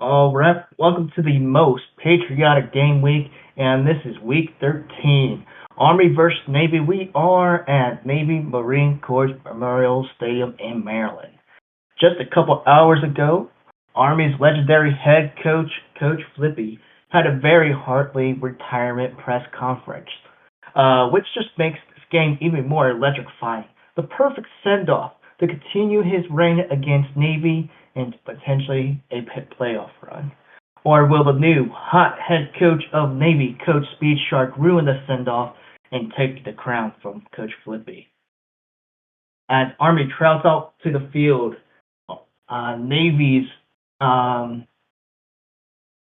All right, welcome to the most patriotic game week, and this is week 13. Army versus Navy. We are at Navy Marine Corps Memorial Stadium in Maryland. Just a couple hours ago, Army's legendary head coach, Coach Flippy, had a very heartily retirement press conference, which just makes this game even more electrifying. The perfect send-off to continue his reign against Navy and potentially a playoff run. Or will the new hot head coach of Navy, Coach Speed Shark, ruin the send-off and take the crown from Coach Flippy? As Army trouts out to the field, Navy's um,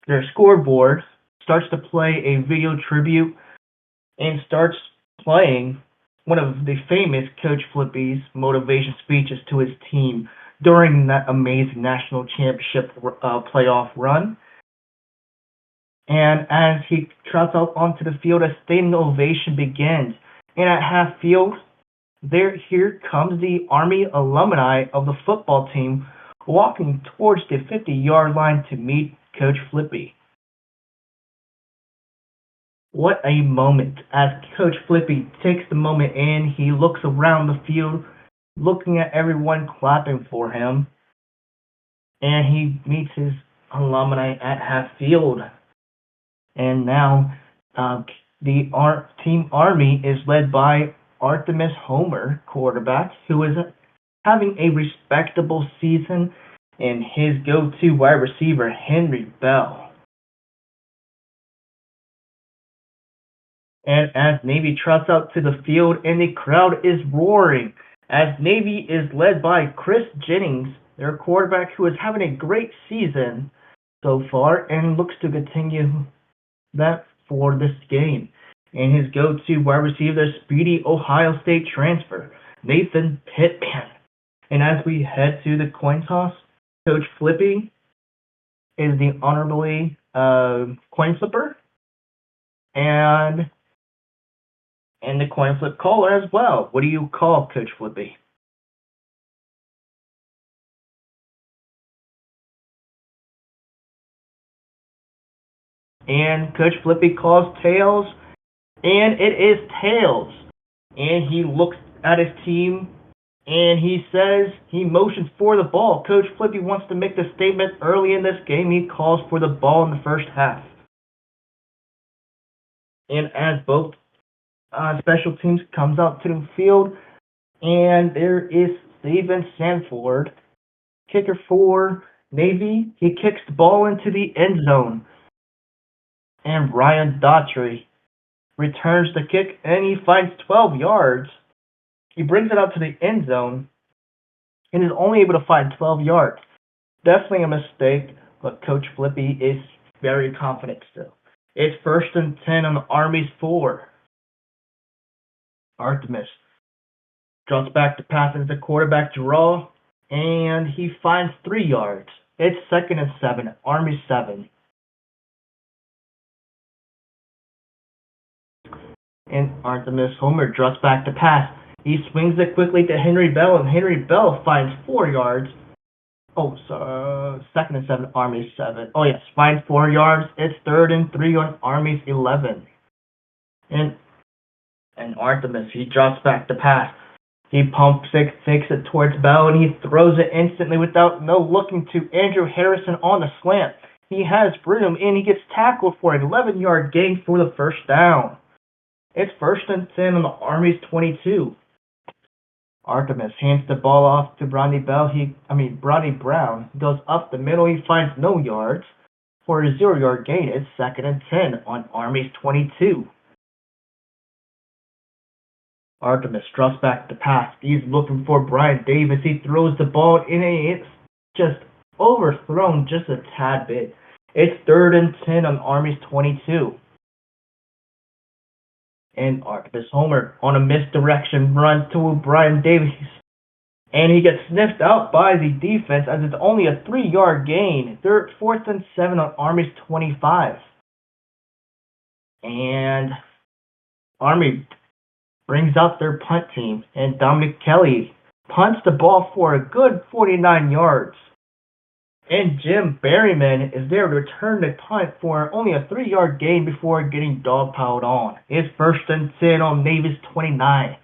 their scoreboard starts to play a video tribute and starts playing one of the famous Coach Flippy's motivation speeches to his team during that amazing national championship playoff run. And as he trots out onto the field, a standing ovation begins. And at half field, here comes the Army alumni of the football team walking towards the 50-yard line to meet Coach Flippy. What a moment. As Coach Flippy takes the moment in, he looks around the field, looking at everyone clapping for him, and he meets his alumni at half field. And now the Team Army is led by Artemis Homer, quarterback, who is having a respectable season, and his go-to wide receiver, Henry Bell. And as Navy trots out to the field, and the crowd is roaring, as Navy is led by Chris Jennings, their quarterback, who is having a great season so far and looks to continue that for this game. And his go-to wide receiver, speedy Ohio State transfer, Nathan Pittman. And as we head to the coin toss, Coach Flippy is the honorably coin flipper, and the coin flip caller as well. What do you call Coach Flippy? And Coach Flippy calls tails, and it is tails. And he looks at his team, and he says, he motions for the ball. Coach Flippy wants to make the statement early in this game. He calls for the ball in the first half. And as both special teams comes out to the field, and there is Steven Sanford, kicker for Navy. He kicks the ball into the end zone, and Ryan Daughtry returns the kick, and he finds 12 yards. He brings it out to the end zone, and is only able to find 12 yards. Definitely a mistake, but Coach Flippy is very confident still. It's 1st and 10 on the Army's 4. Artemis drops back to pass into the quarterback draw, and he finds 3 yards. It's 2nd and 7, Army 7. And Artemis Homer drops back to pass. He swings it quickly to Henry Bell, and Henry Bell finds 4 yards. Oh, so 2nd and 7, Army 7. Oh, yes, finds 4 yards. It's 3rd and 3 on Army's 11. And Artemis, he drops back to pass. He pumps it, takes it towards Bell, and he throws it instantly without looking to Andrew Harrison on the slant. He has room, and he gets tackled for an 11-yard gain for the first down. It's 1st and 10 on the Army's 22. Artemis hands the ball off to Bronny Brown. He goes up the middle. He finds no yards for a 0-yard gain. It's 2nd and 10 on Army's 22. Artemis drops back to pass. He's looking for Brian Davis. He throws the ball in, and it's just overthrown just a tad bit. It's 3rd and 10 on Army's 22. And Artemis Homer on a misdirection run to Brian Davis. And he gets sniffed out by the defense as it's only a 3-yard gain. 4th and 7 on Army's 25. And Army brings out their punt team, and Dominic Kelly punts the ball for a good 49 yards. And Jim Berryman is there to return the punt for only a 3-yard gain before getting dogpiled on. It's 1st and 10 on Navy's 29.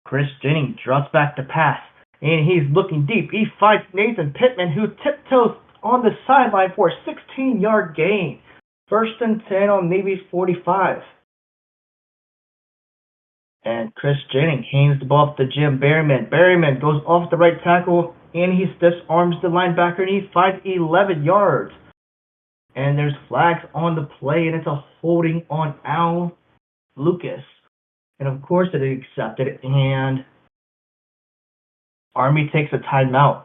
Chris Jennings drops back to pass, and he's looking deep. He finds Nathan Pittman, who tiptoes on the sideline for a 16-yard gain. 1st and 10 on Navy's 45. And Chris Jennings hands the ball to Jim Berryman. Berryman goes off the right tackle, and he stiff arms the linebacker, and he finds 11 yards. And there's flags on the play, and it's a holding on Al Lucas. And of course it is accepted, and Army takes a timeout.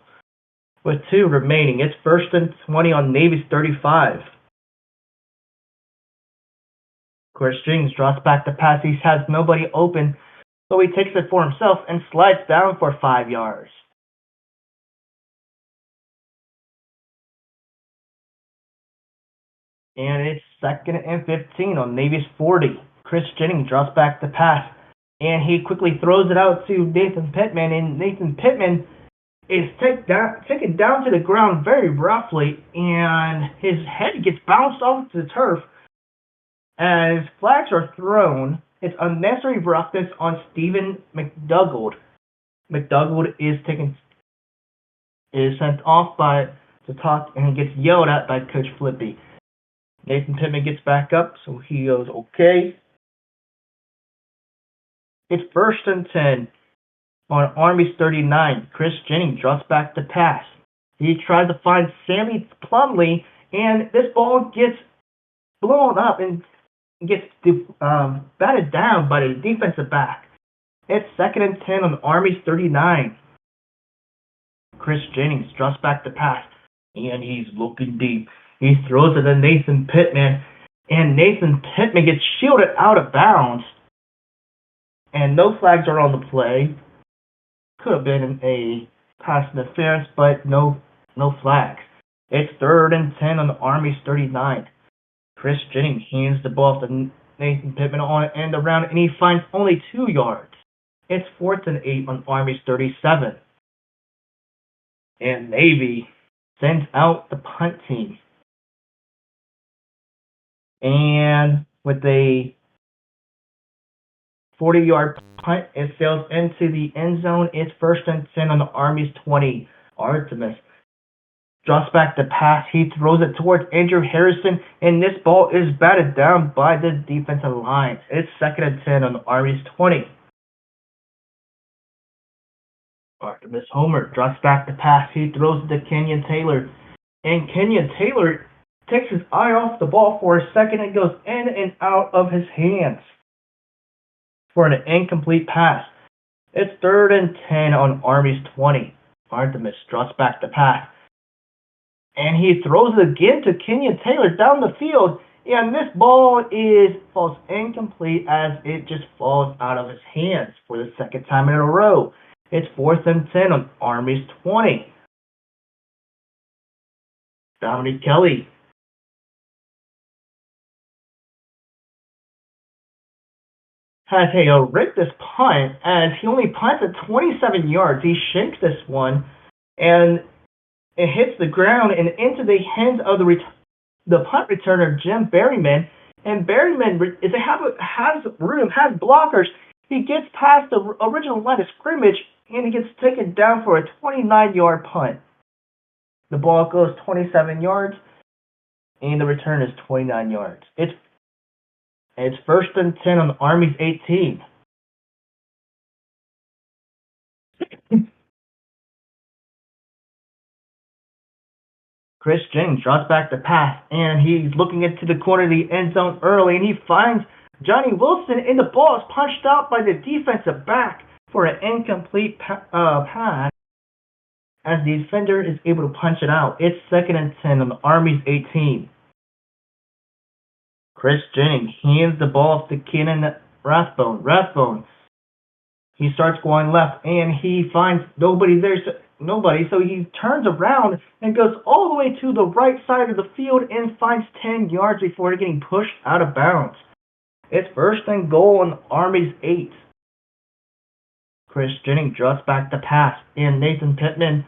With 2 remaining, it's 1st and 20 on Navy's 35. Chris Jennings drops back to pass. He has nobody open, so he takes it for himself and slides down for 5 yards. And it's 2nd and 15 on Navy's 40. Chris Jennings drops back to pass, and he quickly throws it out to Nathan Pittman, and Nathan Pittman is taken down to the ground very roughly, and his head gets bounced off the turf. As flags are thrown, it's unnecessary roughness on Stephen McDougald. McDougald is sent off to talk, and he gets yelled at by Coach Flippy. Nathan Pittman gets back up, so he goes, okay. It's 1st and 10 on Army's 39. Chris Jennings drops back to pass. He tries to find Sammy Plumley, and this ball gets blown up and gets batted down by the defensive back. It's 2nd and 10 on Army's 39. Chris Jennings drops back to pass, and he's looking deep. He throws it to Nathan Pittman, and Nathan Pittman gets shielded out of bounds. And no flags are on the play. Could have been a pass interference, but no flags. It's 3rd and 10 on the Army's 39. Chris Jennings hands the ball to Nathan Pittman on the end around, and he finds only 2 yards. It's 4th and 8 on Army's 37. And Navy sends out the punt team. And with a 40-yard punt, it sails into the end zone. It's 1st and 10 on the Army's 20. Artemis drops back to pass. He throws it towards Andrew Harrison, and this ball is batted down by the defensive line. It's 2nd and 10 on the Army's 20. Artemis Homer drops back to pass. He throws it to Kenyon Taylor, and Kenyon Taylor takes his eye off the ball for a second and goes in and out of his hands for an incomplete pass. It's 3rd and 10 on Army's 20. Artemis drops back to pass, and he throws it again to Kenyon Taylor down the field, and this ball falls incomplete as it just falls out of his hands for the 2nd time in a row. It's 4th and 10 on Army's 20. Dominic Kelly has a horrendous punt as he only punts at 27 yards. He shanks this one, and it hits the ground and into the hands of the punt returner, Jim Berryman. And Berryman has blockers. He gets past the original line of scrimmage, and he gets taken down for a 29-yard punt. The ball goes 27 yards, and the return is 29 yards. It's 1st and 10 on the Army's 18. Chris Jennings drops back to pass, and he's looking into the corner of the end zone early, and he finds Johnny Wilson, and the ball is punched out by the defensive back for an incomplete pass as the defender is able to punch it out. It's 2nd and 10 on the Army's 18. Chris Jennings hands the ball off to Kenan Rathbone. He starts going left, and he finds nobody there. So he turns around and goes all the way to the right side of the field and finds 10 yards before getting pushed out of bounds. It's 1st and goal on the Army's 8. Chris Jennings drops back to pass, and Nathan Pittman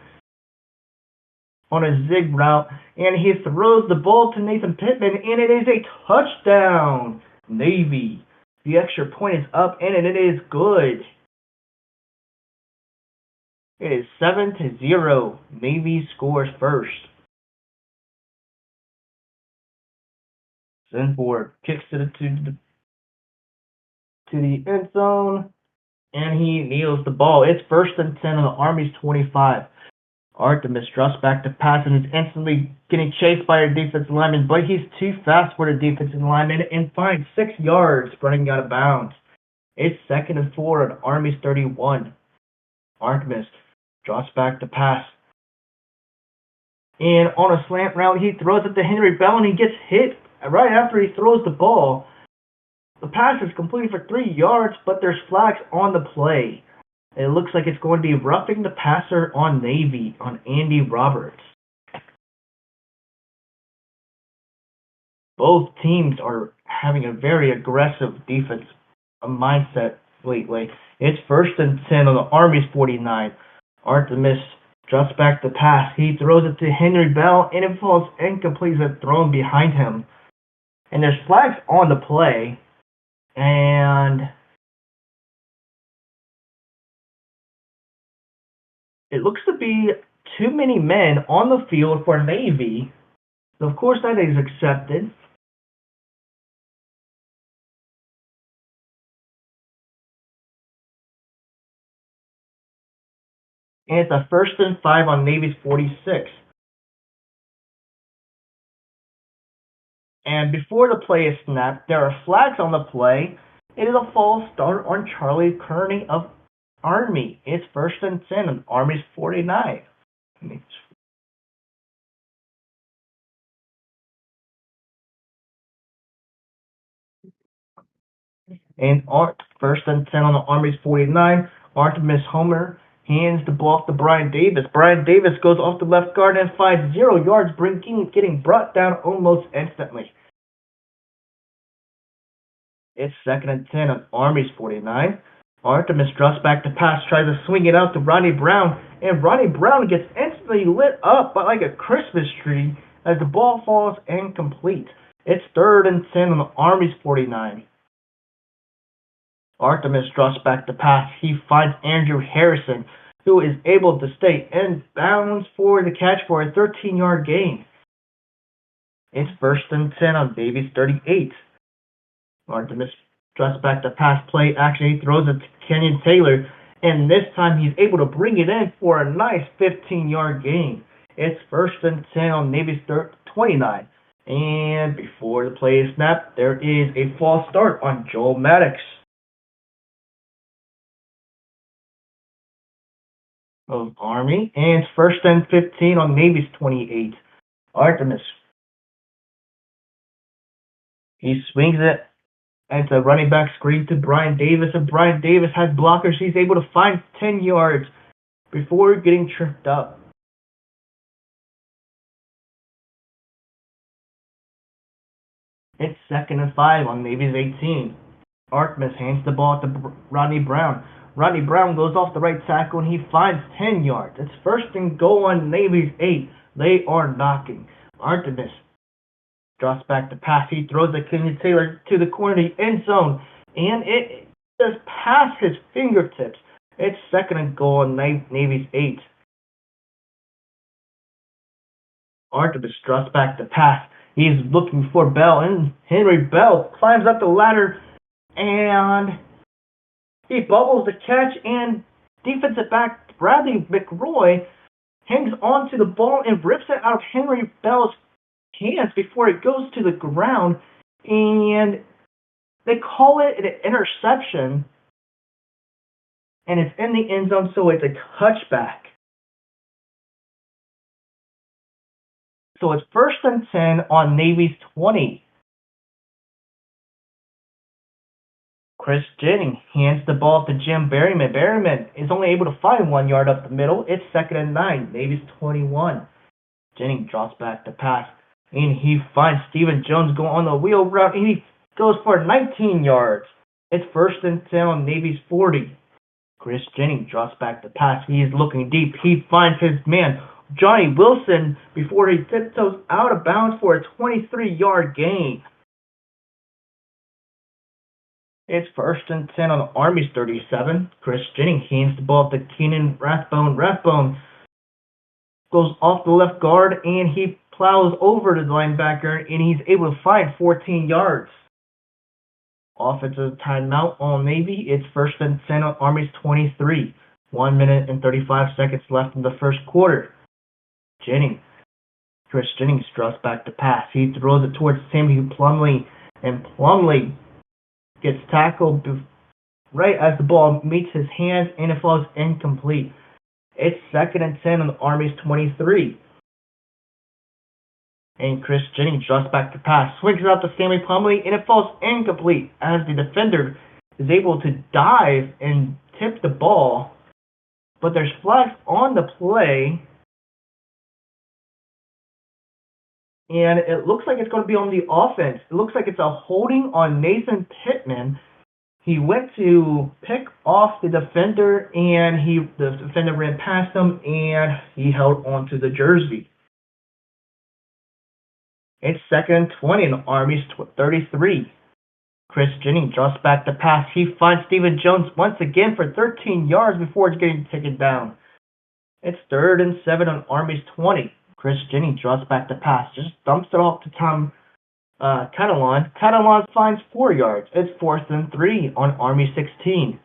on a zig route, and he throws the ball to Nathan Pittman, and it is a touchdown. Navy. The extra point is up, and it is good. It is 7-0. Navy scores first. Zenford kicks it to the end zone, and he kneels the ball. It's 1st and 10 on the Army's 25. Artemis drops back to pass and is instantly getting chased by a defensive lineman, but he's too fast for the defensive lineman and finds 6 yards running out of bounds. It's 2nd and 4 on Army's 31. Artemis drops back to pass. And on a slant route, he throws it to Henry Bell, and he gets hit right after he throws the ball. The pass is completed for 3 yards, but there's flags on the play. It looks like it's going to be roughing the passer on Navy, on Andy Roberts. Both teams are having a very aggressive defense mindset lately. It's 1st and 10 on the Army's 49. Artemis drops back the pass. He throws it to Henry Bell, and it falls incomplete as it's thrown behind him. And there's flags on the play. And it looks to be too many men on the field for Navy. So of course that is accepted. And it's a 1st and 5 on Navy's 46. And before the play is snapped, there are flags on the play. It is a false start on Charlie Kearney of Army. It's 1st and 10 on Army's 49. And 1st and 10 on the Army's 49. Artemis Homer hands the ball to Brian Davis. Brian Davis goes off the left guard and finds 0 yards, getting brought down almost instantly. It's 2nd and 10 on Army's 49. Artemis drops back to pass, tries to swing it out to Ronnie Brown, and Ronnie Brown gets instantly lit up by like a Christmas tree as the ball falls incomplete. It's 3rd and 10 on the Army's 49. Artemis drops back to pass. He finds Andrew Harrison, who is able to stay in bounds for the catch for a 13-yard gain. It's 1st and 10 on Davies 38. Artemis drops back to pass play action. He throws it to Kenyon Taylor, and this time he's able to bring it in for a nice 15-yard gain. It's 1st and 10 on Navy's 29. And before the play is snapped, there is a false start on Joel Maddox of Army, and it's 1st and 15 on Navy's 28. Artemis. He swings it, and it's a running back screen to Brian Davis, and Brian Davis has blockers. He's able to find 10 yards before getting tripped up. It's 2nd and 5 on Navy's 18. Artemis hands the ball to Rodney Brown. Rodney Brown goes off the right tackle, and he finds 10 yards. It's 1st and goal on Navy's 8. They are knocking. Artemis drops back to pass. He throws the Kenyon Taylor to the corner of the end zone, and it just past his fingertips. It's 2nd and goal on Navy's 8. Artemis drops back to pass. He's looking for Bell, and Henry Bell climbs up the ladder, and he bubbles the catch, and defensive back Bradley McRoy hangs onto the ball and rips it out of Henry Bell's hands before it goes to the ground, and they call it an interception, and it's in the end zone, so it's a touchback. So it's 1st and 10 on Navy's 20. Chris Jennings hands the ball to Jim Berryman. Berryman is only able to find 1 yard up the middle. It's 2nd and 9. Navy's 21. Jennings drops back to pass, and he finds Stephen Jones going on the wheel route, and he goes for 19 yards. It's 1st and 10 on Navy's 40. Chris Jennings drops back to pass. He is looking deep. He finds his man Johnny Wilson before he tiptoes out of bounds for a 23-yard gain. It's 1st and 10 on the Army's 37. Chris Jennings hands the ball to Keenan Rathbone. Rathbone goes off the left guard and he plows over the linebacker and he's able to find 14 yards. Offensive timeout on Navy. It's 1st and 10 on Army's 23. 1 minute and 35 seconds left in the first quarter. Chris Jennings drops back to pass. He throws it towards Sammy Plumlee, and Plumlee gets tackled right as the ball meets his hands and it falls incomplete. It's 2nd and 10 on the Army's 23. And Chris Jennings drops back to pass, swings it out to Sammy Plumlee, and it falls incomplete as the defender is able to dive and tip the ball. But there's flags on the play, and it looks like it's going to be on the offense. It looks like it's a holding on Nathan Pittman. He went to pick off the defender, and the defender ran past him, and he held onto the jersey. It's 2nd and 20 in the Army's 33. Chris Jennings drops back to pass. He finds Stephen Jones once again for 13 yards before it's getting taken down. It's 3rd and 7 on Army's 20. Chris Jennings drops back to pass. Just dumps it off to Tom Catalan. Catalan finds 4 yards. It's 4th and 3 on Army 16.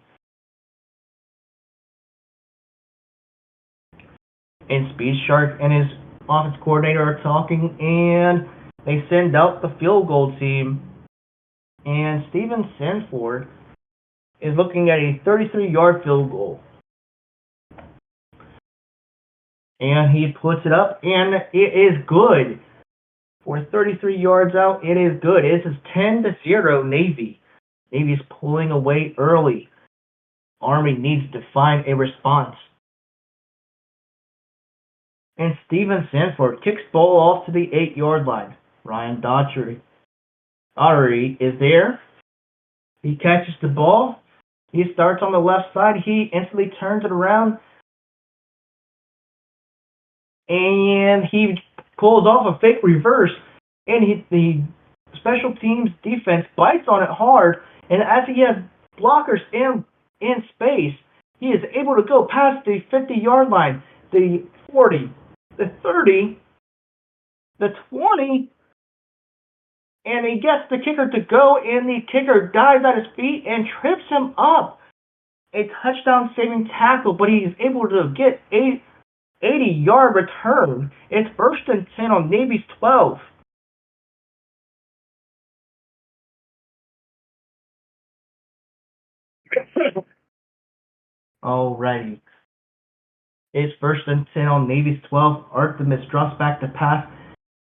And Speed Shark and his offense coordinator are talking, and they send out the field goal team. And Steven Sanford is looking at a 33-yard field goal. And he puts it up, and it is good. For 33 yards out, it is good. It is 10-0 Navy. Navy's pulling away early. Army needs to find a response. And Steven Sanford kicks the ball off to the 8-yard line. Ryan Daugherty is there. He catches the ball. He starts on the left side. He instantly turns it around. And he pulls off a fake reverse. And the special teams defense bites on it hard. And as he has blockers in space, he is able to go past the 50-yard line, the 40, the 30, the 20, and he gets the kicker to go, and the kicker dives at his feet and trips him up. A touchdown-saving tackle, but he is able to get a 80-yard return. It's 1st and 10 on Navy's 12. Alrighty. It's 1st and 10 on Navy's 12. Artemis drops back to pass.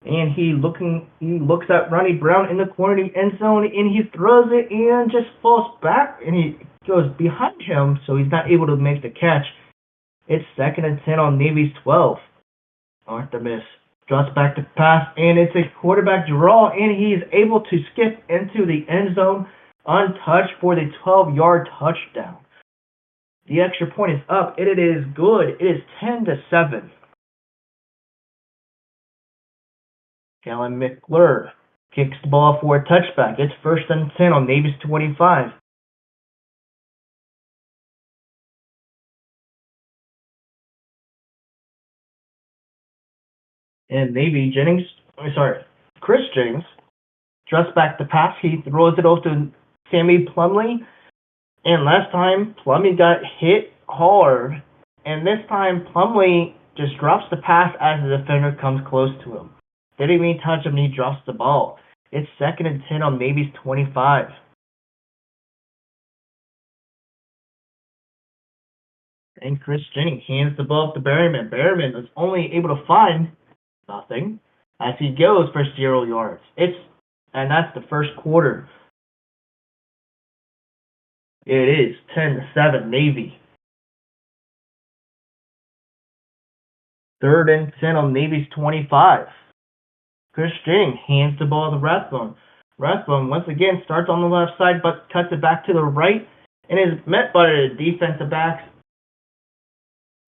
And he looks at Ronnie Brown in the corner of the end zone, and he throws it and just falls back, and he goes behind him, so he's not able to make the catch. It's 2nd and 10 on Navy's 12. Artemis drops back to pass, and it's a quarterback draw, and he's able to skip into the end zone untouched for the 12-yard touchdown. The extra point is up, and it is good. It is 10-7. Kellen McClure kicks the ball for a touchback. It's 1st and 10 on Navy's 25. And Chris Jennings drops back to pass. He throws it over to Sammy Plumlee. And last time, Plumlee got hit hard. And this time, Plumlee just drops the pass as the defender comes close to him. Didn't even touch him, and he drops the ball. It's 2nd and 10 on Navy's 25. And Chris Jennings hands the ball to Berryman. Berryman is only able to find nothing as he goes for 0 yards. And that's the first quarter. It is 10-7 Navy. 3rd and 10 on Navy's 25. Chris Jennings hands the ball to Rathbone. Rathbone once again starts on the left side but cuts it back to the right and is met by the defensive backs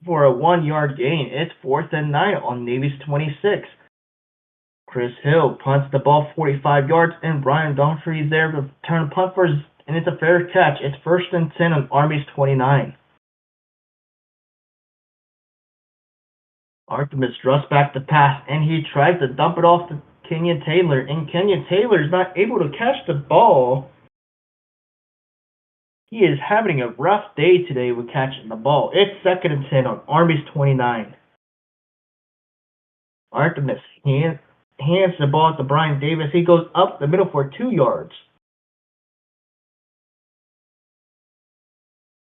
for a 1-yard gain. It's 4th and 9 on Navy's 26. Chris Hill punts the ball 45 yards, and Brian Daughtry is there to return a punt and it's a fair catch. It's 1st and 10 on Army's 29. Artemis thrusts back the pass, and he tries to dump it off to Kenyon Taylor, and Kenyon Taylor is not able to catch the ball. He is having a rough day today with catching the ball. It's 2nd and 10 on Army's 29. Artemis hands the ball to Brian Davis. He goes up the middle for 2 yards.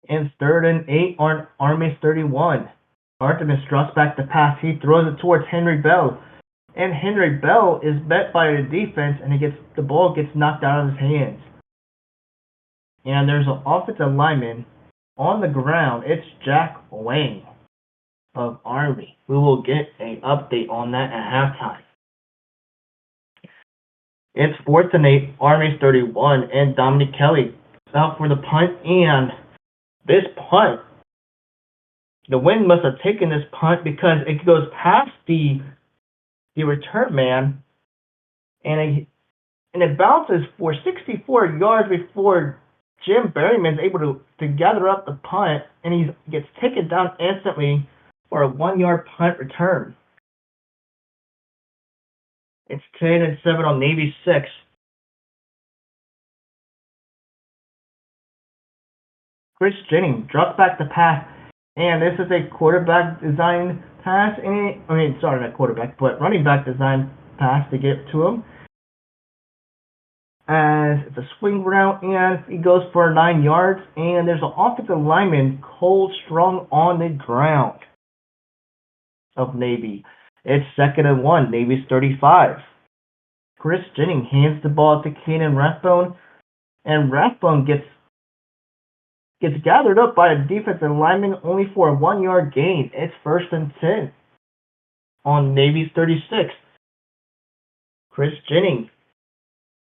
And 3rd and 8 on Army's 31. Artemis thrusts back the pass. He throws it towards Henry Bell. And Henry Bell is met by the defense, and the ball gets knocked out of his hands. And there's an offensive lineman on the ground. It's Jack Wayne of Army. We will get an update on that at halftime. It's 4th and 8, Army's 31, and Dominic Kelly out for the punt. And this punt, the wind must have taken this punt because it goes past the return man, and it bounces for 64 yards before Jim Berryman's able to gather up the punt, and he gets taken down instantly for a 1-yard punt return. It's 10 and 7 on Navy 6. Chris Jennings drops back the pass, and this is a quarterback design pass. Not quarterback, but running back design pass to get to him. As it's a swing route, and he goes for 9 yards, and there's an offensive lineman, Cole Strong, on the ground of Navy. It's 2nd and 1, Navy's 35. Chris Jennings hands the ball to Keenan Rathbone, and Rathbone gets gathered up by a defensive lineman only for a 1-yard gain. It's 1st and 10 on Navy's 36. Chris Jennings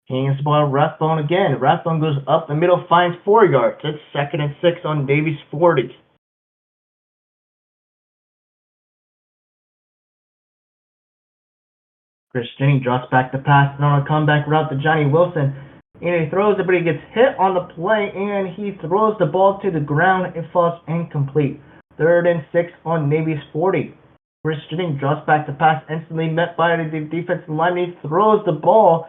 hands the ball to Rathbone again. Rathbone goes up the middle, finds 4 yards. It's 2nd and 6 on Navy's 40. Chris Jennings drops back the pass, and on a comeback route to Johnny Wilson. And he throws it, but he gets hit on the play, and he throws the ball to the ground. It falls incomplete. 3rd and 6 on Navy's 40. Chris Jennings drops back the pass, instantly met by the defensive lineman. He throws the ball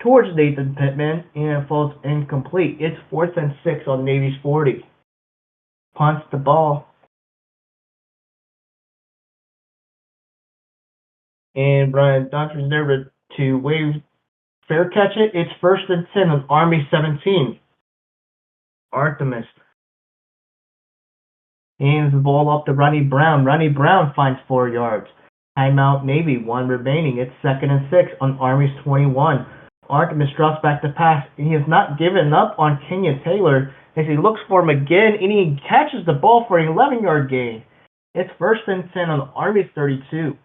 towards Nathan Pittman, and it falls incomplete. It's 4th and 6 on Navy's 40. Punts the ball. And Brian Daughtry's there to wave fair catch it. It's 1st and 10 on Army 17. Artemis hands the ball off to Ronnie Brown. Ronnie Brown finds 4 yards. Timeout Navy, 1 remaining. It's 2nd and 6 on Army's 21. Artemis drops back the pass, and he has not given up on Kenyon Taylor as he looks for him again, and he catches the ball for an 11-yard gain. It's 1st and 10 on Army's 32.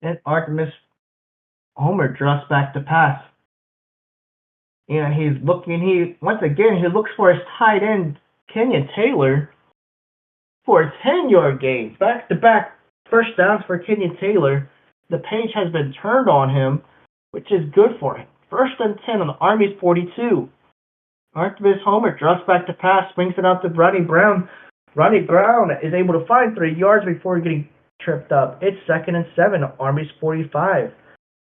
And Artemis Homer drops back the pass. And he's looking, he looks for his tight end, Kenyon Taylor, for a 10-yard gain. Back-to-back first downs for Kenyon Taylor. The page has been turned on him, which is good for him. 1st and 10 on the Army's 42. Artemis Homer drops back the pass, swings it out to Ronnie Brown. Ronnie Brown is able to find 3 yards before getting tripped up. It's 2nd and 7 on Army's 45.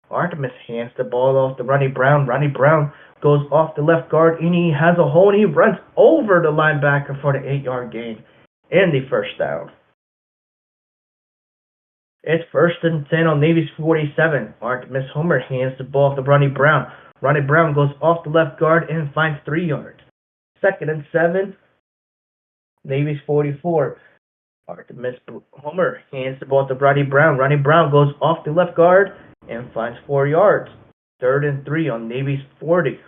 Artemis hands the ball off to Ronnie Brown. Ronnie Brown goes off the left guard, and he has a hole, and he runs over the linebacker for the 8-yard gain and the first down. It's 1st and 10 on Navy's 47. Artemis Homer hands the ball to Ronnie Brown. Ronnie Brown goes off the left guard and finds 3 yards. 2nd and 7, Navy's 44. Artemis Homer hands the ball to Ronnie Brown. Ronnie Brown goes off the left guard and finds 4 yards. 3rd and 3 on Navy's 40.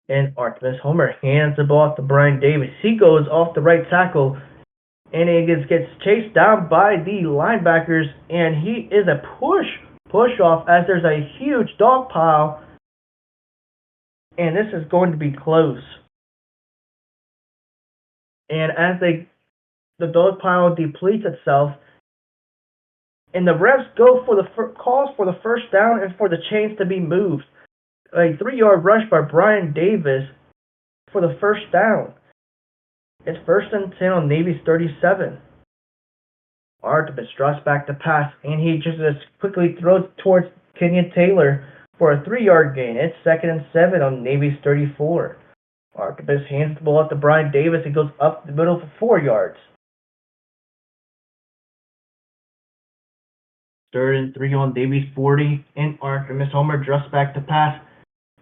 And Artemis Homer hands the ball to Brian Davis. He goes off the right tackle, and he gets chased down by the linebackers, and he is a push push off as there's a huge dog pile, and this is going to be close. And as the dog pile depletes itself, and the refs go for the calls for the first down and for the chains to be moved. A 3-yard rush by Brian Davis for the first down. It's 1st and 10 on Navy's 37. Artemis draws back to pass, and he just quickly throws towards Kenyon Taylor for a 3-yard gain. It's 2nd and 7 on Navy's 34. Artemis hands the ball up to Brian Davis and goes up the middle for 4 yards. 3rd and 3 on Navy's 40, and Artemis Homer draws back to pass.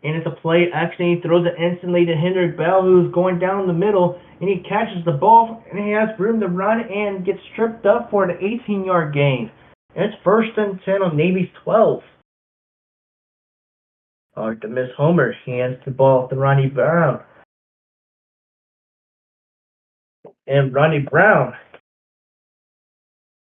And it's a play action. He throws it instantly to Hendrick Bell, who's going down the middle, and he catches the ball, and he has room to run and gets tripped up for an 18-yard gain. And it's 1st and 10 on Navy's 12. Artemis Homer hands the ball to Ronnie Brown. And Ronnie Brown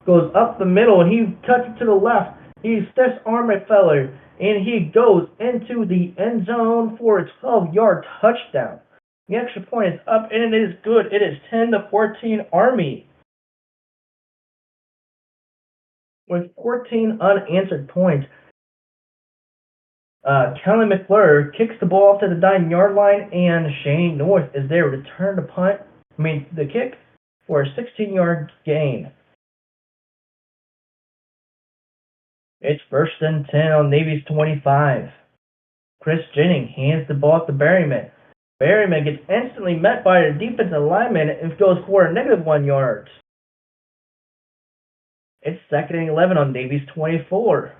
goes up the middle, and he cuts it to the left. He stiffs Armenfeller, and he goes into the end zone for a 12-yard touchdown. The extra point is up, and it is good. It is 10-14 Army. With 14 unanswered points, Kelly McClure kicks the ball to the 9-yard line, and Shane North is there to return the kick for a 16-yard gain. It's 1st and 10 on Navy's 25. Chris Jennings hands the ball to Berryman. Berryman gets instantly met by a defensive lineman and goes for a -1 yards. It's 2nd and 11 on Navy's 24.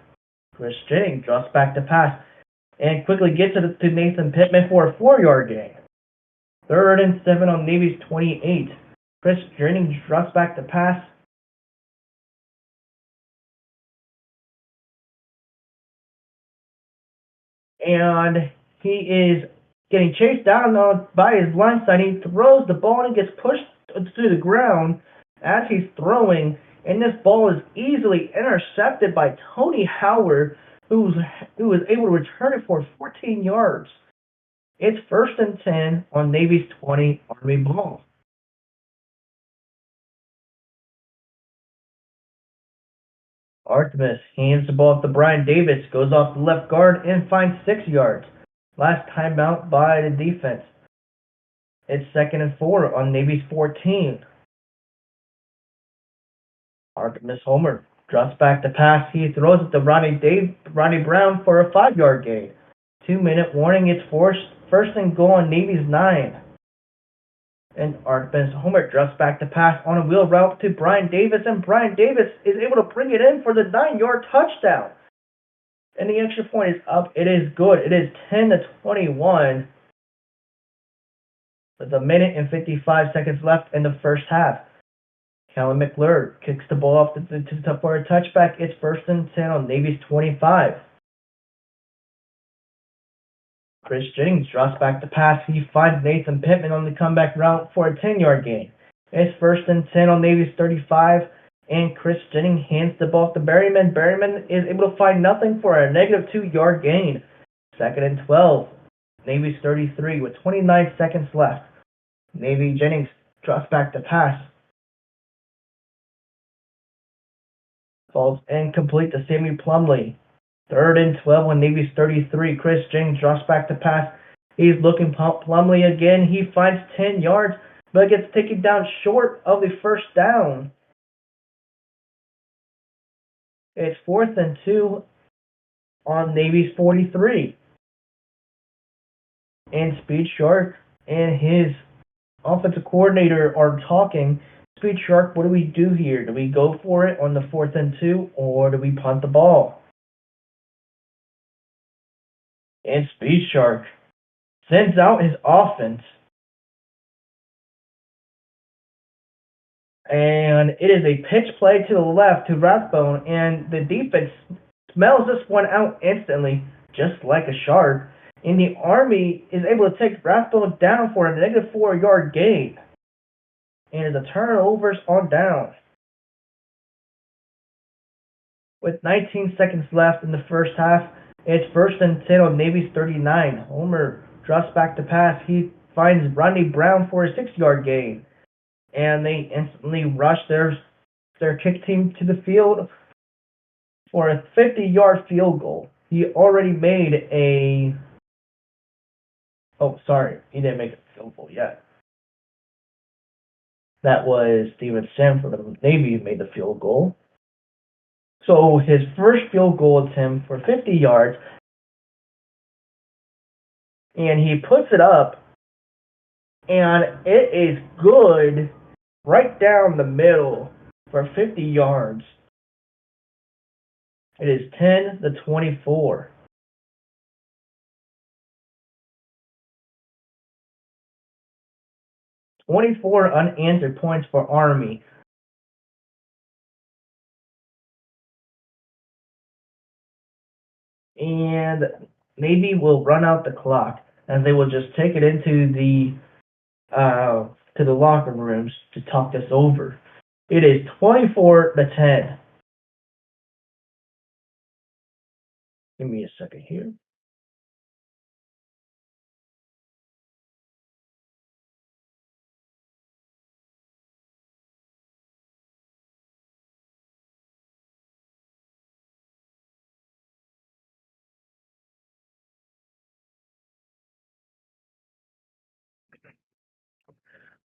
Chris Jennings drops back to pass and quickly gets it to Nathan Pittman for a 4-yard gain. 3rd and 7 on Navy's 28. Chris Jennings drops back to pass. And he is getting chased down by his line side. He throws the ball and gets pushed to the ground as he's throwing. And this ball is easily intercepted by Tony Howard, who was able to return it for 14 yards. It's 1st and 10 on Navy's 20 Army ball. Artemis hands the ball to Brian Davis, goes off the left guard and finds 6 yards. Last timeout by the defense. It's 2nd and 4 on Navy's 14. Artemis Homer drops back to pass. He throws it to Ronnie Brown for a 5-yard gain. 2-minute warning. It's 1st and goal on Navy's 9. And Artemis Homer drops back to pass on a wheel route to Brian Davis, and Brian Davis is able to bring it in for the 9-yard touchdown. And the extra point is up. It is good. It is 10-21 with 1:55 left in the first half. Callum McClure kicks the ball off for a touchback. It's 1st and 10 on Navy's 25. Chris Jennings drops back to pass. He finds Nathan Pittman on the comeback route for a 10-yard gain. It's 1st and 10 on Navy's 35, and Chris Jennings hands the ball to Berryman. Berryman is able to find nothing for a -2-yard gain. 2nd and 12. Navy's 33 with 29 seconds left. Navy Jennings drops back to pass. Falls incomplete to Sammy Plumley. 3rd and 12 on Navy's 33. Chris Jennings drops back to pass. He's looking Plumley again. He finds 10 yards, but gets taken down short of the first down. It's 4th and 2 on Navy's 43. And Speed Shark and his offensive coordinator are talking. Speed Shark, what do we do here? Do we go for it on the 4th and 2, or do we punt the ball? And Speed Shark sends out his offense. And it is a pitch play to the left to Rathbone, and the defense smells this one out instantly, just like a shark. And the Army is able to take Rathbone down for a -4-yard gain. And the turnovers on down. With 19 seconds left in the first half, it's first and 10 on Navy's 39. Homer drops back to pass. He finds Rodney Brown for a 6-yard gain. And they instantly rush their kick team to the field for a 50-yard field goal. He already made a... Oh, sorry. He didn't make a field goal yet. That was Steven Sim for the Navy who made the field goal. So his first field goal attempt for 50 yards, and he puts it up, and it is good right down the middle for 50 yards. It is 10-24. "24 unanswered points for Army. And Navy will run out the clock, and they will just take it into the locker rooms to talk this over. It is 24-10. Give me a second here.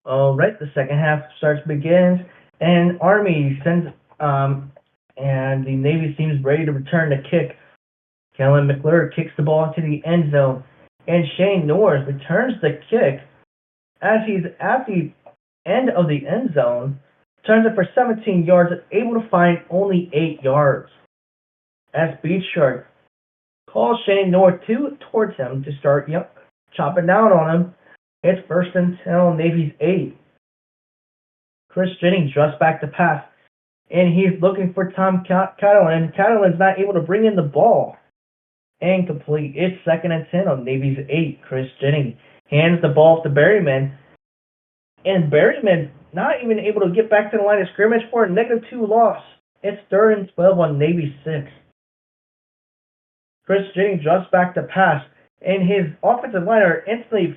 All right, the second half begins, and Army sends and the Navy seems ready to return the kick. Kellen McClure kicks the ball into the end zone, and Shane Norris returns the kick as he's at the end of the end zone, turns it for 17 yards, and able to find only 8 yards. As Beachard calls Shane Norris towards him to start chopping down on him. It's first and 10 on Navy's 8. Chris Jennings drops back to pass, and he's looking for Tom Catalan. Catalan's not able to bring in the ball. Incomplete. It's second and 10 on Navy's 8. Chris Jennings hands the ball to Berryman, and Berryman not even able to get back to the line of scrimmage for a -2 loss. It's third and 12 on Navy's 6. Chris Jennings drops back to pass, and his offensive liner instantly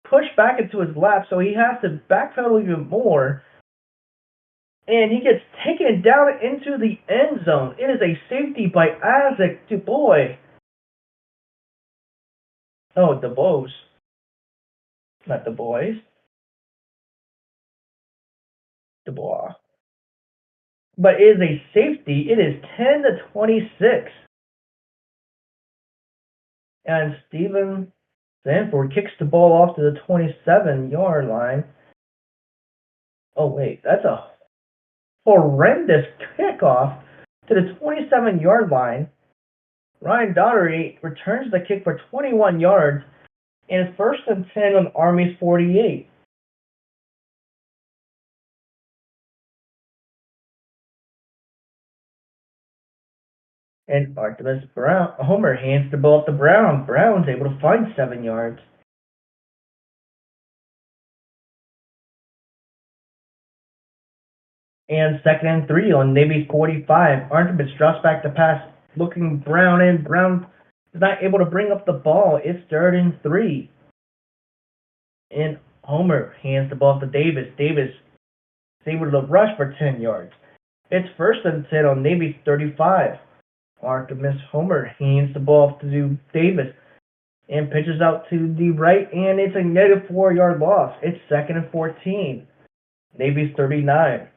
pushed back into his lap, so he has to backpedal even more. And he gets taken down into the end zone. It is a safety by Isaac Dubois. Oh, Dubois. Not Dubois. Dubois. But it is a safety. It is 10-26. And Steven Sanford kicks the ball off to the 27-yard line. Oh, wait. That's a horrendous kickoff to the 27-yard line. Ryan Daugherty returns the kick for 21 yards, and it's first and 10 on Army's 48. And Artemis Brown, Homer hands the ball to Brown. Brown's able to find 7 yards. And second and 3 on Navy's 45. Artemis drops back to pass, looking Brown in. Brown is not able to bring up the ball. It's third and 3. And Homer hands the ball to Davis. Davis is able to rush for 10 yards. It's first and 10 on Navy's 35. Artemis Homer hands the ball to Davis and pitches out to the right, and it's a -4-yard loss. It's second and 14. Navy's 39.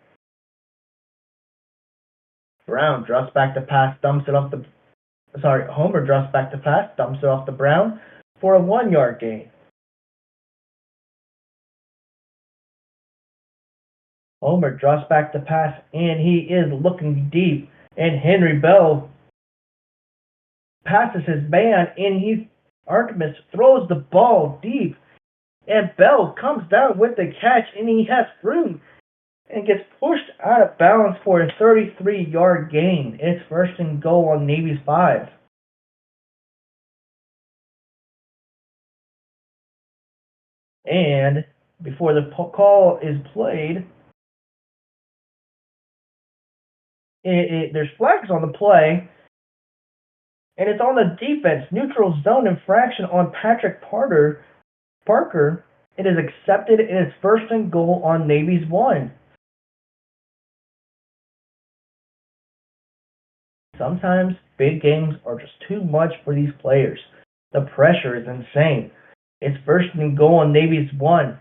Brown drops back to pass, dumps it off the... Sorry, Homer drops back to pass, dumps it off to Brown for a 1-yard gain. Homer drops back to pass, and he is looking deep, and Henry Bell passes his man, and Artemis throws the ball deep, and Bell comes down with the catch, and he has room and gets pushed out of bounds for a 33-yard gain. It's first and goal on Navy's 5. And before the call is played, there's flags on the play, and it's on the defense. Neutral zone infraction on Patrick Parker. It is accepted, and it's first and goal on Navy's 1. Sometimes big games are just too much for these players. The pressure is insane. It's first and goal on Navy's 1.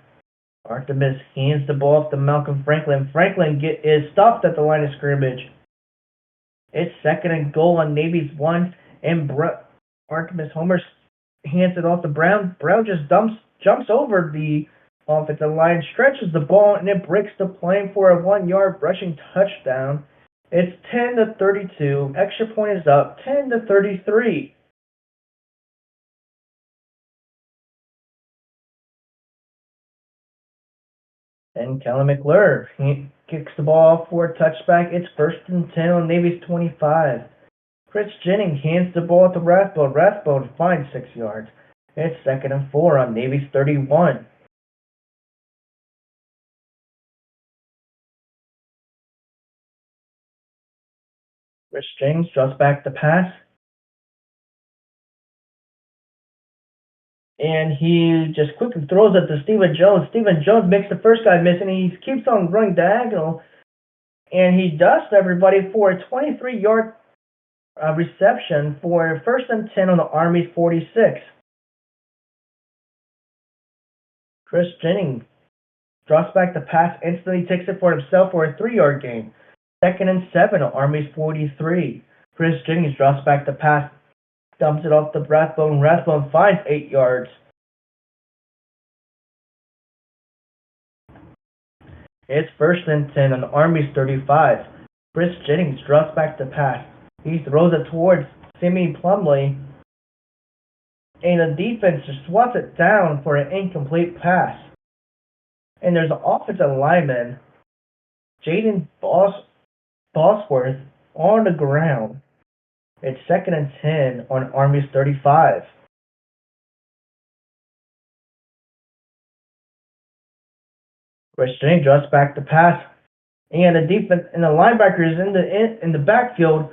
Artemis hands the ball off to Malcolm Franklin. Franklin is stopped at the line of scrimmage. It's second and goal on Navy's 1, and Artemis Homer hands it off to Brown. Brown just jumps over the offensive line, stretches the ball, and it breaks the plane for a 1-yard rushing touchdown. It's 10-32. Extra point is up, 10-33. And Kellen McClure kicks the ball for a touchback. It's first and 10 on Navy's 25. Chris Jennings hands the ball to Rathbone. Rathbone finds 6 yards. It's second and 4 on Navy's 31. Chris Jennings draws back the pass. And he just quickly throws it to Stephen Jones. Stephen Jones makes the first guy miss, and he keeps on running diagonal. And he dusts everybody for a 23-yard reception for first and 10 on the Army's 46. Chris Jennings draws back the pass, instantly takes it for himself for a 3-yard gain. Second and 7 on Army's 43. Chris Jennings draws back the pass, dumps it off to Rathbone. Rathbone finds 8 yards. It's first and 10 on the Army's 35. Chris Jennings draws back the pass. He throws it towards Simeon Plumlee, and the defense just swats it down for an incomplete pass. And there's an offensive lineman, Jaden Bosworth, on the ground. It's second and 10 on Army's 35. Chris Jennings draws back the pass, and the defense and the linebacker is in the backfield,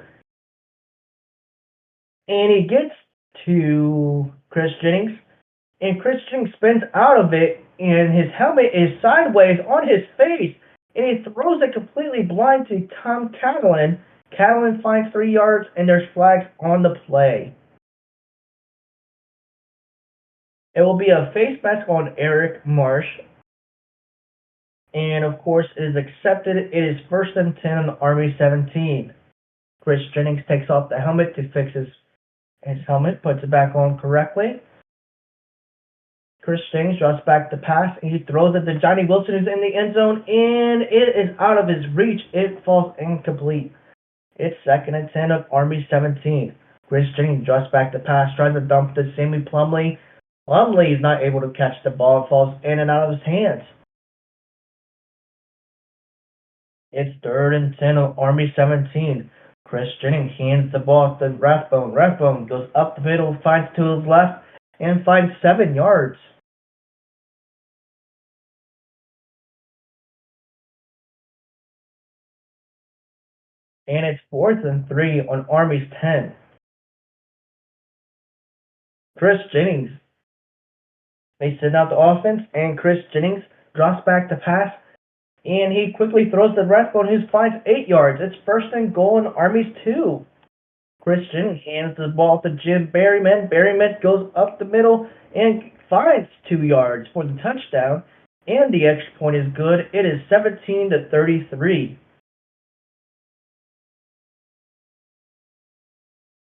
and he gets to Chris Jennings, and Chris Jennings spins out of it, and his helmet is sideways on his face, and he throws it completely blind to Tom Catalan. Catalan finds 3 yards, and there's flags on the play. It will be a face mask on Eric Marsh. And of course, it is accepted. It is first and 10 on the Army 17. Chris Jennings takes off the helmet to fix his helmet, puts it back on correctly. Chris Jennings draws back the pass, and he throws it to Johnny Wilson, who's in the end zone, and it is out of his reach. It falls incomplete. It's second and 10 of Army 17. Chris Jennings draws back the pass, tries to dump to Sammy Plumlee. Plumlee is not able to catch the ball. It falls in and out of his hands. It's third and 10 of Army 17. Chris Jennings hands the ball to Rathbone. Rathbone goes up the middle, finds to his left, and finds 7 yards. And it's fourth and 3 on Army's 10. Chris Jennings. They send out the offense, and Chris Jennings drops back the pass, and he quickly throws the Rathbone, who finds 8 yards. It's first and goal in Army's 2. Chris Jennings hands the ball to Jim Berryman. Berryman goes up the middle and finds 2 yards for the touchdown, and the extra point is good. It is 17-33.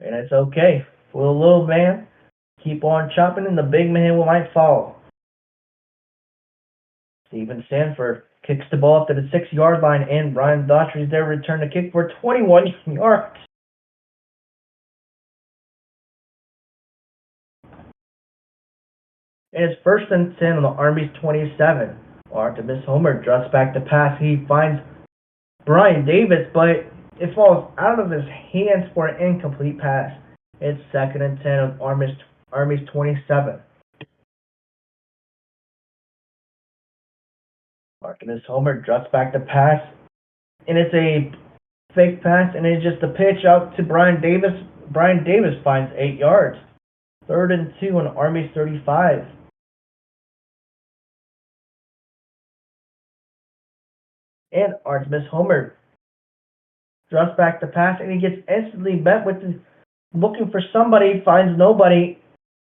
And it's okay. For the little man, keep on chopping, and the big man might fall. Steven Sanford kicks the ball up to the 6-yard line, and Brian Daughtry is there to return the kick for 21 yards. And it's first and 10 on the Army's 27. Artemis Homer drops back the pass. He finds Brian Davis, but it falls out of his hands for an incomplete pass. It's second and 10 on Army's 27. Artemis Homer drops back the pass, and it's a fake pass, and it's just a pitch out to Brian Davis. Brian Davis finds 8 yards. 3rd and 2 on Army's 35. And Artemis Homer thrusts back the pass, and he gets instantly met with looking for somebody, finds nobody,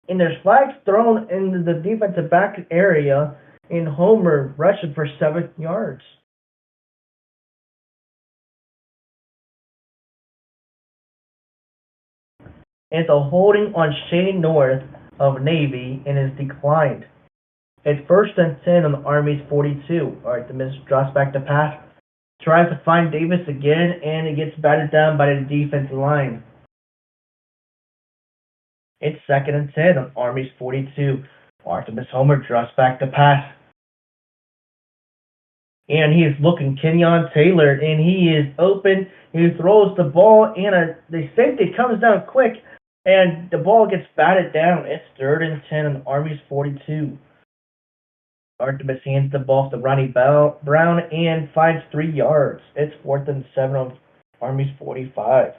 and there's flags thrown into the defensive back area, and Homer rushes for 7 yards. It's a holding on Shane North of Navy and is declined. It's 1st and 10 on the Army's 42. Artemis drops back the pass, tries to find Davis again, and it gets batted down by the defensive line. It's 2nd and 10 on Army's 42. Artemis Homer drops back the pass. And he is looking Kenyon Taylor, and he is open. He throws the ball, and the safety comes down quick, and the ball gets batted down. It's 3rd and 10 on Army's 42. Artemis hands the ball to Ronnie Brown and finds 3 yards. It's 4th and 7 on Army's 45.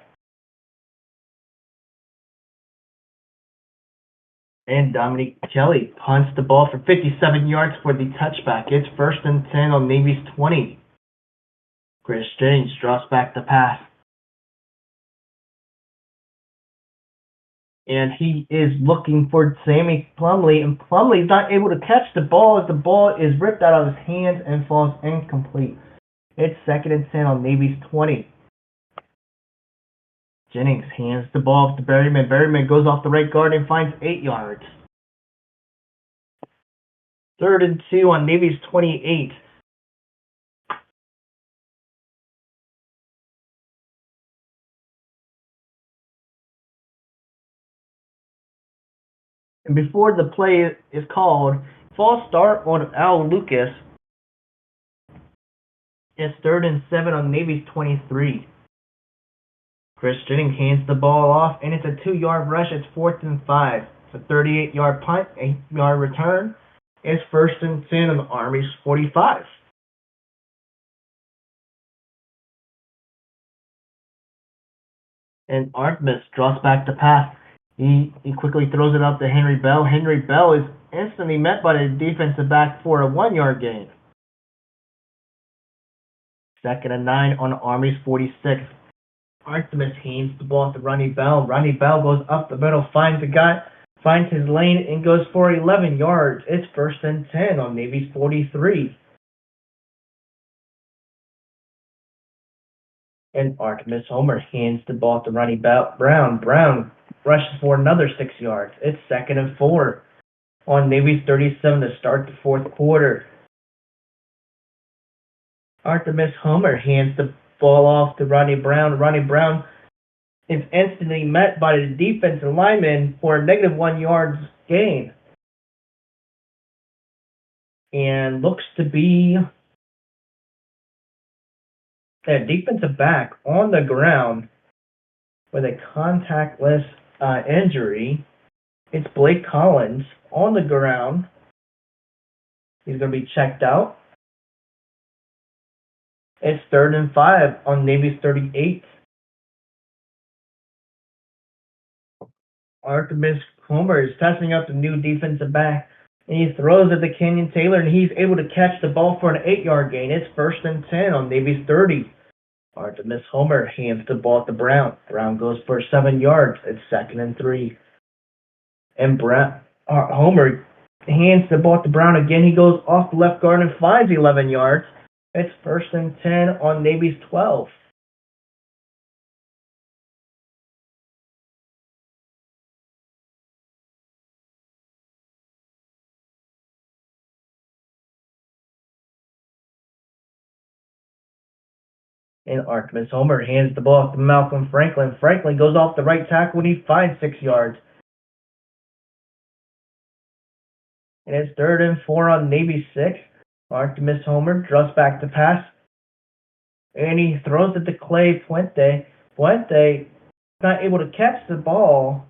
And Dominic Kelly punts the ball for 57 yards for the touchback. It's 1st and 10 on Navy's 20. Chris Jennings drops back the pass. And he is looking for Sammy Plumlee, and Plumlee's not able to catch the ball as the ball is ripped out of his hands and falls incomplete. It's 2nd and 10 on Navy's 20. Jennings hands the ball to Berryman. Berryman goes off the right guard and finds 8 yards. 3rd and 2 on Navy's 28. And before the play is called, false start on Al Lucas. It's 3rd and 7 on Navy's 23. Chris Jennings hands the ball off, and it's a 2-yard rush. It's 4th and 5. It's a 38-yard punt, 8-yard return. It's 1st and 10 on the Army's 45. And Artemis draws back the pass. He quickly throws it up to Henry Bell. Henry Bell is instantly met by the defensive back for a 1-yard gain. 2nd and 9 on the Army's 46. Artemis hands the ball to Ronnie Bell. Ronnie Bell goes up the middle, finds his lane, and goes for 11 yards. It's 1st and 10 on Navy's 43. And Artemis Homer hands the ball to Ronnie Brown. Brown rushes for another 6 yards. It's 2nd and 4 on Navy's 37 to start the 4th quarter. Artemis Homer hands the ball off to Ronnie Brown. Ronnie Brown is instantly met by the defensive lineman for a negative 1 yard gain. And looks to be a defensive back on the ground with a contactless injury. It's Blake Collins on the ground. He's going to be checked out. It's 3rd and 5 on Navy's 38. Artemis Homer is testing out the new defensive back, and he throws it to Kenyon Taylor, and he's able to catch the ball for an 8-yard gain. It's 1st and 10 on Navy's 30. Artemis Homer hands the ball to Brown. Brown goes for 7 yards. It's 2nd and 3. And Homer hands the ball to Brown again. He goes off the left guard and finds 11 yards. It's 1st and 10 on Navy's 12. And Artemis Homer hands the ball to Malcolm Franklin. Franklin goes off the right tackle and he finds 6 yards. And it's 3rd and 4 on Navy 6. Artemis Homer draws back the pass. And he throws it to Clay Puente. Puente not able to catch the ball.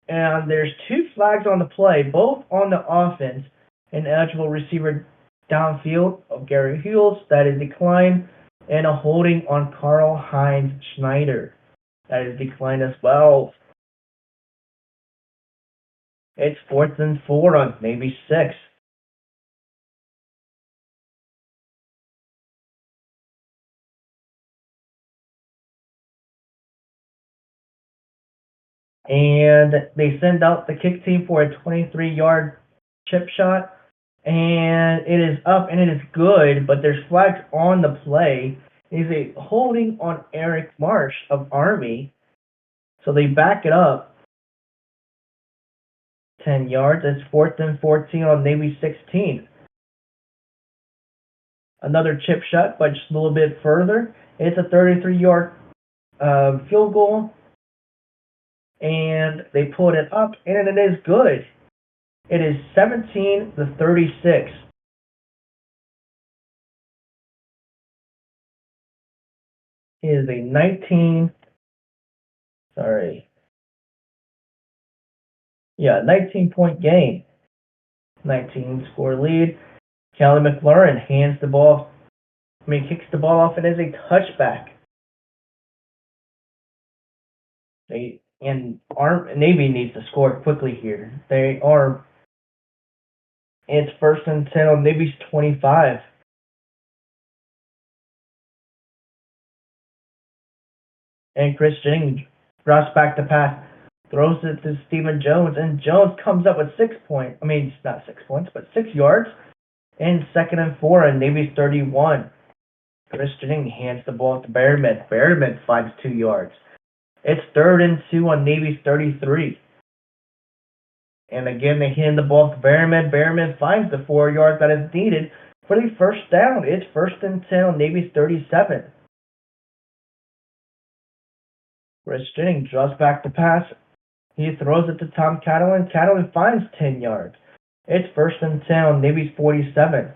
And there's 2 flags on the play, both on the offense. An eligible receiver downfield of Gary Hughes that is declined. and a holding on Karl-Heinz Schneider. That is declined as well. It's 4th and 4 on Navy 6. And they send out the kick team for a 23-yard chip shot. And it is up and it is good, but there's flags on the play. It is a holding on Eric Marsh of Army. So they back it up 10 yards. It's 4th and 14 on Navy 16. Another chip shot, but just a little bit further. It's a 33-yard field goal. And they pulled it up, and it is good. It is 17-36. It is a 19-point game. 19-score lead. Callie McLaurin kicks the ball off. It is a touchback. Navy needs to score quickly here. It's 1st and 10 on Navy's 25. And Chris Jennings drops back to pass, throws it to Stephen Jones, and Jones comes up with 6 points. I mean, it's not 6 points, but 6 yards. And 2nd and 4 on Navy's 31. Chris Jennings hands the ball to Berryman. Berryman finds 2 yards. It's 3rd and 2 on Navy's 33. And again, they hand the ball to Berryman. Berryman finds the 4 yards that is needed for the first down. It's 1st and 10 on Navy's 37. Chris Jennings draws back to pass. He throws it to Tom Catalan. Catalan finds 10 yards. It's 1st and 10 on Navy's 47.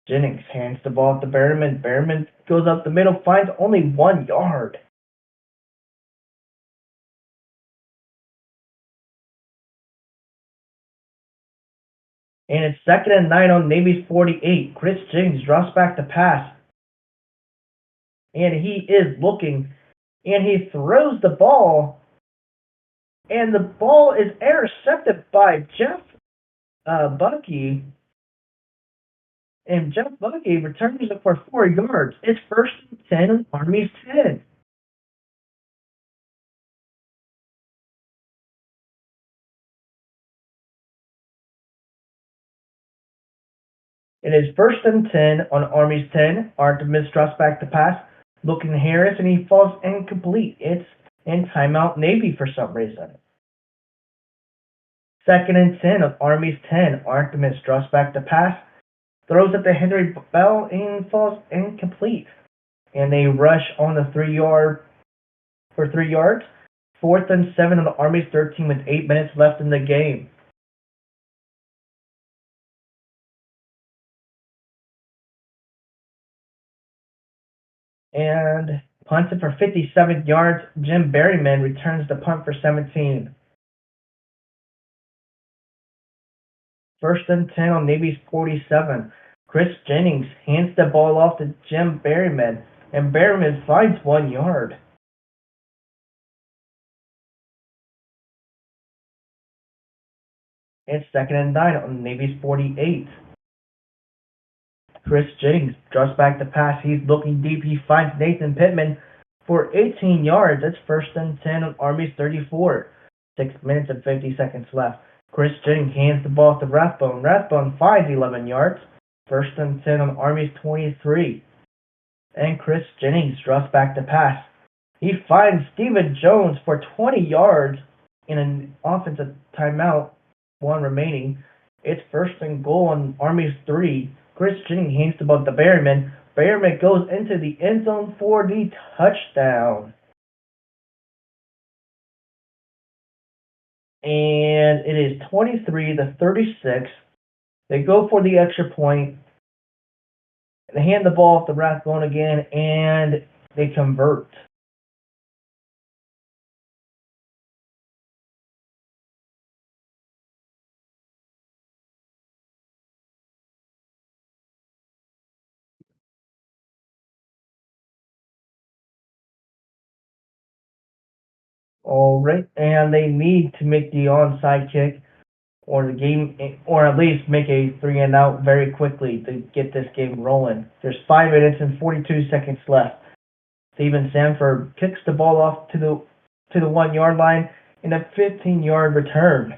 Jennings hands the ball to Berryman. Berryman goes up the middle, finds only 1 yard. And it's 2nd and 9 on Navy's 48. Chris Jennings drops back to pass. And he is looking. And he throws the ball. And the ball is intercepted by Jeff Bucky. And Jeff Bucky returns it for 4 yards. It's 1st and 10 on Army's 10. It is 1st and 10 on Army's 10. Artemis drops back to pass, looking to Harris, and he falls incomplete. It's in timeout Navy for some reason. 2nd and 10 on Army's 10. Artemis drops back to pass, throws it to Henry Bell, and falls incomplete. And they rush on the 3 yard for 3 yards. 4th and 7 on the Army's 13 with 8 minutes left in the game. And punted for 57 yards. Jim Berryman returns the punt for 17. 1st and 10 on Navy's 47. Chris Jennings hands the ball off to Jim Berryman, and Berryman finds 1 yard. It's 2nd and 9 on Navy's 48. Chris Jennings drops back to pass. He's looking deep. He finds Nathan Pittman for 18 yards. That's 1st and 10 on Army's 34. 6 minutes and 50 seconds left. Chris Jennings hands the ball to Rathbone. Rathbone finds 11 yards. 1st and 10 on Army's 23. And Chris Jennings drops back to pass. He finds Stephen Jones for 20 yards in an offensive timeout, 1 remaining. It's 1st and goal on Army's 3. Chris Jennings hands the ball to Berryman. Berryman goes into the end zone for the touchdown. And it is 23-36. They go for the extra point. They hand the ball off to Rathbone again, and they convert. All right, and they need to make the onside kick or the game, or at least make a 3-and-out very quickly to get this game rolling. There's 5 minutes and 42 seconds left. Steven Sanford kicks the ball off to the 1-yard line in a 15-yard return.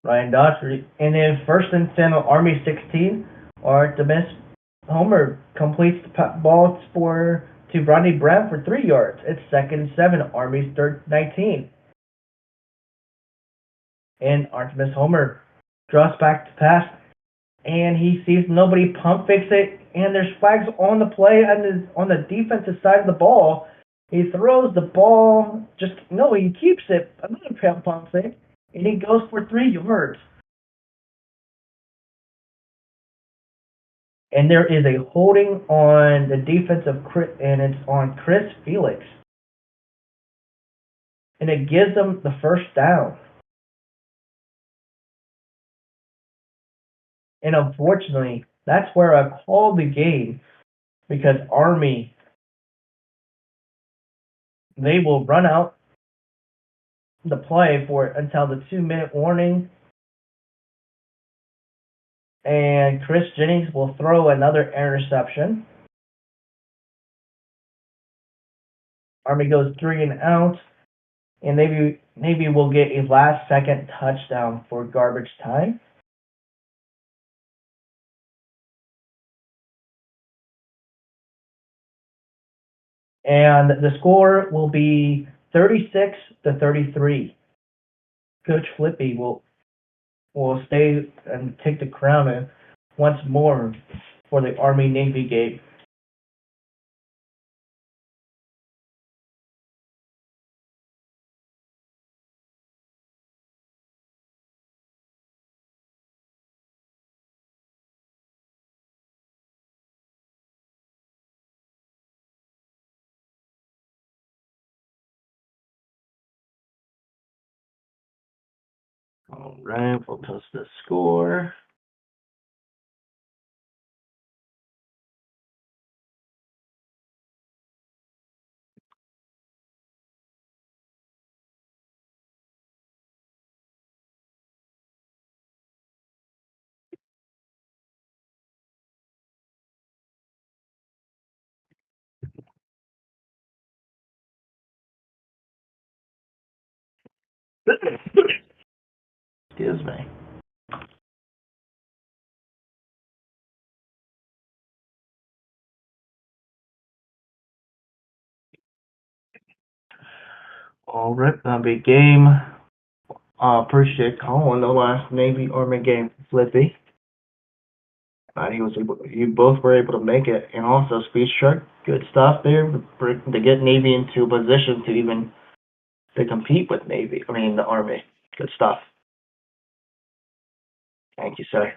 Ryan Daughtry, and then first and 10 on Army 16, Artemis Homer completes the ball to Rodney Brown for 3 yards. It's 2nd and 7, Army's 19. And Artemis Homer draws back to pass, and he sees nobody, pump fakes it, and there's flags on the play on the defensive side of the ball. He throws the ball, he keeps it, another pump fake, and he goes for 3 yards. And there is a holding on the defensive, and it's on Chris Felix. And it gives them the first down. And unfortunately, that's where I called the game, because Army, they will run out the play until the 2-minute warning, and Chris Jennings will throw another interception. Army goes 3-and-out, and Navy will get a last-second touchdown for garbage time. And the score will be 36-33. Coach Flippy will stay and take the crown once more for the Army-Navy game. All right, we'll post the score. Excuse me. All right, that'll be game. Appreciate calling the last Navy Army game, Flippy. You both were able to make it, and also Speed Shark, good stuff there to get Navy into a position to compete with the Army. Good stuff. Thank you, sir.